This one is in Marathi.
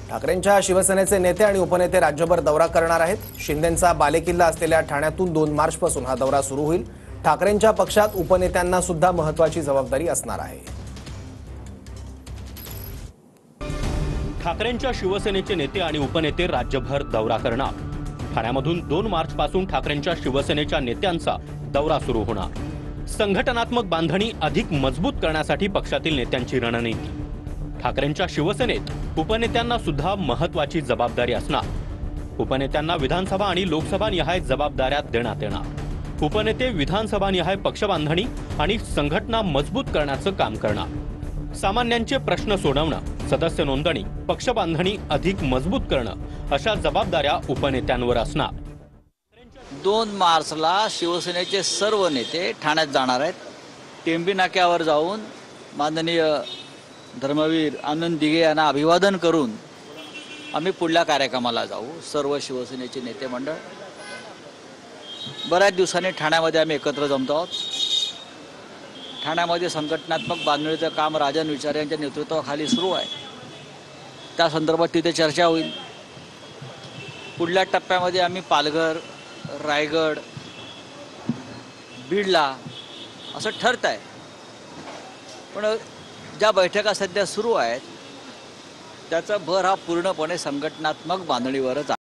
ठाकरेंच्या शिवसेनेचे नेते आणि उपनेते राज्यभर दौरा करणार आहेत। शिंदेंचा बालेकिल्ला असलेल्या ठाण्यातून 2 मार्चपासून हा दौरा सुरू होईल। ठाकरेंच्या पक्षात उपनेत्यांना सुद्धा महत्त्वाची जबाबदारी असणार आहे। ठाकरेंच्या शिवसेनेचे नेते आणि उपनेते राज्यभर दौरा करणार। ठाण्यामधून 2 मार्चपासून ठाकरेंच्या शिवसेनेच्या नेत्यांचा दौरा सुरू होणार। संघटनात्मक बांधणी अधिक मजबूत करण्यासाठी पक्षातील नेत्यांची रणनीती। ठाकरेंच्या शिवसेनेत उपनेत्यांना सुद्धा महत्त्वाची जबाबदारी असणार। उपनेत्यांना विधानसभा आणि लोकसभा निहाय जबाबदाऱ्या देण्यात येणार। उपनेते विधानसभा निहाय पक्षबांधणी आणि संघटना मजबूत करण्याचं काम करणार। सामान्यांचे प्रश्न सोडवणं, सदस्य नोंदणी, पक्षबांधणी अधिक मजबूत करणं अशा जबाबदाऱ्या उपनेत्यांवर असणार। 2 मार्चला शिवसेनेचे सर्व नेते ठाण्यात जाणार आहेत। टेंबी नाक्यावर जाऊन माननीय धर्मवीर आनंद दिघे यांना अभिवादन करून आम्ही पुढल्या कार्यक्रमाला जाऊ। सर्व शिवसेनेचे नेते मंडळ बऱ्याच दिवसांनी ठाण्यामध्ये आम्ही एकत्र जमतो आहोत। ठाण्यामध्ये संघटनात्मक बांधणीचं काम राजन विचारे यांच्या नेतृत्वाखाली सुरू आहे। त्या संदर्भात तिथे चर्चा होईल। पुढल्या टप्प्यामध्ये आम्ही पालघर, रायगड, बीडला असं ठरत आहे। पण ज्या बैठका सध्या सुरू आहेत त्याचा भर हा पूर्णपणे संघटनात्मक बांधणीवरच आहे।